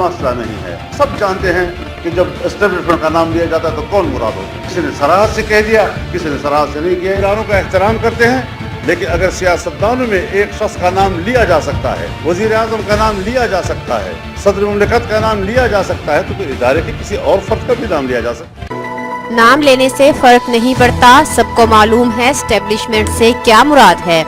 مسئلہ نہیں ہے. سب جانتے ہیں کہ جب اسٹیبلشمنٹ کا نام لیا جاتا ہے تو کون مراد ہو. کسی نے صراحت سے کہہ دیا, کسی نے صراحت سے نہیں کیا. اداروں کا احترام کرتے ہیں, لیکن اگر سیاستدانوں میں ایک شخص کا نام لیا جا سکتا ہے, وزیر اعظم کا نام لیا جا سکتا ہے, صدر مملکت کا نام لیا جا سکتا ہے, تو پھر ادارے کے کسی اور فرد کا بھی نام لیا جا سکتا ہے. نام لینے سے فرق نہیں پڑتا, سب کو معلوم ہے اسٹیبلشمنٹ سے کیا مراد ہے.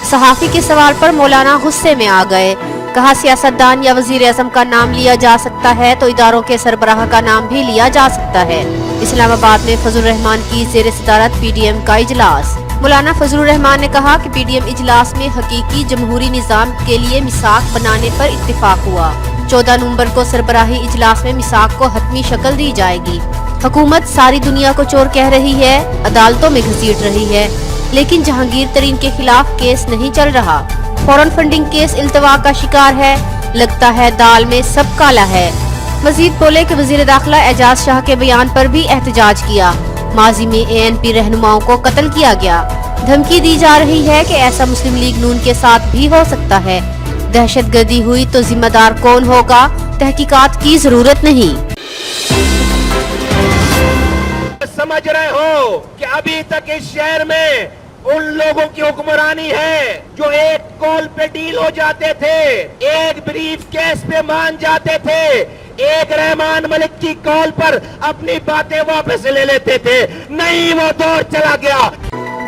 صحافی کے سوال پر مولانا غصے میں آ گئے. کہا سیاستدان یا وزیر اعظم کا نام لیا جا سکتا ہے تو اداروں کے سربراہ کا نام بھی لیا جا سکتا ہے. اسلام آباد میں فضل الرحمان کی زیر صدارت پی ڈی ایم کا اجلاس. مولانا فضل الرحمان نے کہا کہ پی ڈی ایم اجلاس میں حقیقی جمہوری نظام کے لیے میثاق بنانے پر اتفاق ہوا. 14 نومبر کو سربراہی اجلاس میں میثاق کو حتمی شکل دی جائے گی. حکومت ساری دنیا کو چور کہہ رہی ہے, عدالتوں میں گھسیٹ رہی ہے, لیکن جہانگیر ترین کے خلاف کیس نہیں چل رہا. فورن فنڈنگ کیس التوا کا شکار ہے. لگتا ہے دال میں سب کالا ہے. مزید بولے کہ وزیر داخلہ اعجاز شاہ کے بیان پر بھی احتجاج کیا. ماضی میں اے این پی رہنماؤں کو قتل کیا گیا. دھمکی دی جا رہی ہے کہ ایسا مسلم لیگ نون کے ساتھ بھی ہو سکتا ہے. دہشت گردی ہوئی تو ذمہ دار کون ہوگا, تحقیقات کی ضرورت نہیں. سمجھ رہے ہو کہ ابھی تک اس شہر میں ان لوگوں کی حکمرانی ہے جو ایک کال پہ ڈیل ہو جاتے تھے, ایک بریف کیس پہ مان جاتے تھے, ایک رحمان ملک کی کال پر اپنی باتیں واپس لے لیتے تھے. نہیں, وہ دور چلا گیا.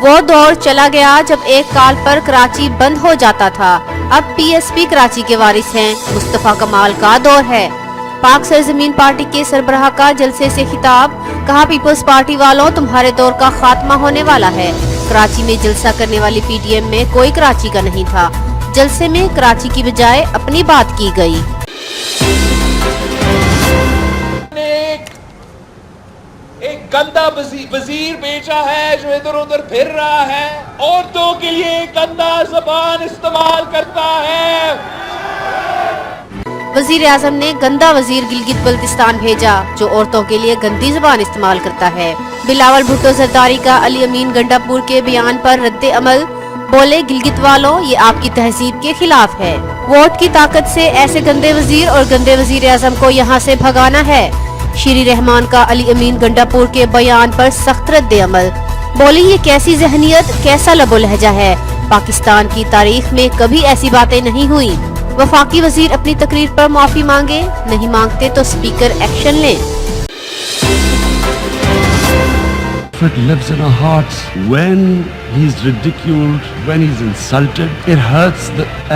وہ دور چلا گیا جب ایک کال پر کراچی بند ہو جاتا تھا. اب پی ایس پی کراچی کے وارث ہیں. مصطفیٰ کمال کا دور ہے. پاک سرزمین پارٹی کے سربراہ کا جلسے سے خطاب. کہا پیپلز پارٹی والوں, تمہارے دور کا خاتمہ ہونے والا ہے. کراچی میں جلسہ کرنے والی پی ٹی ایم میں کوئی کراچی کا نہیں تھا. جلسے میں کراچی کی بجائے اپنی بات کی گئی. ایک گندا وزیر بھیجا ہے جو ادھر ادھر پھر رہا ہے, عورتوں کے لیے گندا زبان استعمال کرتا ہے. وزیر اعظم نے گندا وزیر گلگت بلتستان بھیجا جو عورتوں کے لیے گندی زبان استعمال کرتا ہے. بلاول بھٹو زرداری کا علی امین گنڈا پور کے بیان پر رد عمل. بولے گلگت والوں, یہ آپ کی تہذیب کے خلاف ہے. ووٹ کی طاقت سے ایسے گندے وزیر اور گندے وزیر اعظم کو یہاں سے بھگانا ہے. شیری رحمان کا علی امین گنڈا پور کے بیان پر سخت رد عمل. بولی یہ کیسی ذہنیت, کیسا لب و لہجہ ہے, پاکستان کی تاریخ میں کبھی ایسی باتیں نہیں ہوئی. وفاقی وزیر اپنی تقریر پر معافی مانگے, نہیں مانگتے تو اسپیکر ایکشن لیں. It lives in our hearts. When he's ridiculed, when he's insulted, it hurts.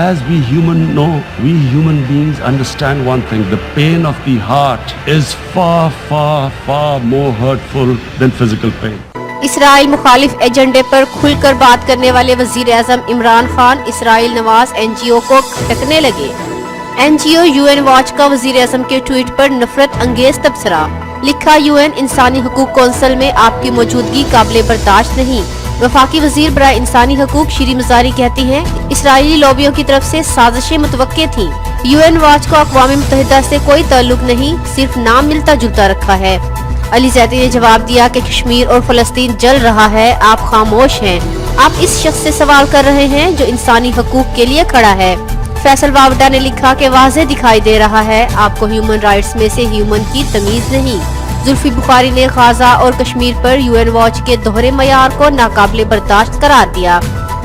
As we human beings understand one thing, the pain of the heart is far, far, far more hurtful than physical pain. اسرائیل مخالف ایجنڈے پر کھل کر بات کرنے والے وزیر اعظم عمران خان اسرائیل نواز این جی او کو کھٹکنے لگے. N G O U N watch کا وزیر اعظم کے ٹویٹ پر نفرت انگیز تبصرہ. لکھا یو این انسانی حقوق کونسل میں آپ کی موجودگی قابل برداشت نہیں. وفاقی وزیر برائے انسانی حقوق شیری مزاری کہتی ہیں اسرائیلی لوبیوں کی طرف سے سازشیں متوقع تھیں. یو این واچ کو اقوام متحدہ سے کوئی تعلق نہیں, صرف نام ملتا جلتا رکھا ہے. علی زیدی نے جواب دیا کہ کشمیر اور فلسطین جل رہا ہے, آپ خاموش ہیں. آپ اس شخص سے سوال کر رہے ہیں جو انسانی حقوق کے لیے کھڑا ہے. فیصل واوڈا نے لکھا کہ واضح دکھائی دے رہا ہے آپ کو ہیومن رائٹس میں سے ہیومن کی تمیز نہیں. زلفی بخاری نے غزہ اور کشمیر پر یو این واچ کے دوہرے معیار کو ناقابل برداشت قرار دیا.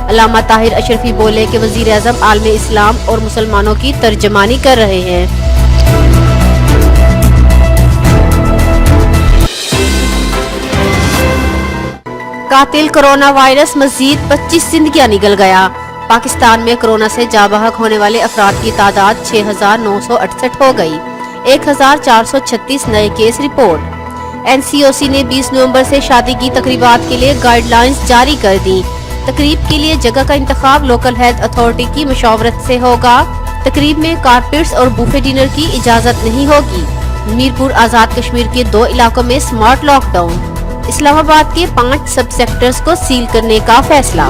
علامہ طاہر اشرفی بولے کہ وزیر اعظم عالم اسلام اور مسلمانوں کی ترجمانی کر رہے ہیں. قاتل کرونا وائرس, مزید 25 زندگیاں نگل گیا. پاکستان میں کرونا سے جاں بحق ہونے والے افراد کی تعداد 6,968 ہو گئی. 1,436 نئے کیس رپورٹ. این سی او سی نے 20 نومبر سے شادی کی تقریبات کے لیے گائیڈ لائنز جاری کر دی. تقریب کے لیے جگہ کا انتخاب لوکل ہیلتھ اتھارٹی کی مشاورت سے ہوگا. تقریب میں کارپیٹس اور بوفے ڈنر کی اجازت نہیں ہوگی. میرپور آزاد کشمیر کے 2 علاقوں میں سمارٹ لاک ڈاؤن. اسلام آباد کے 5 سب سیکٹرز کو سیل کرنے کا فیصلہ.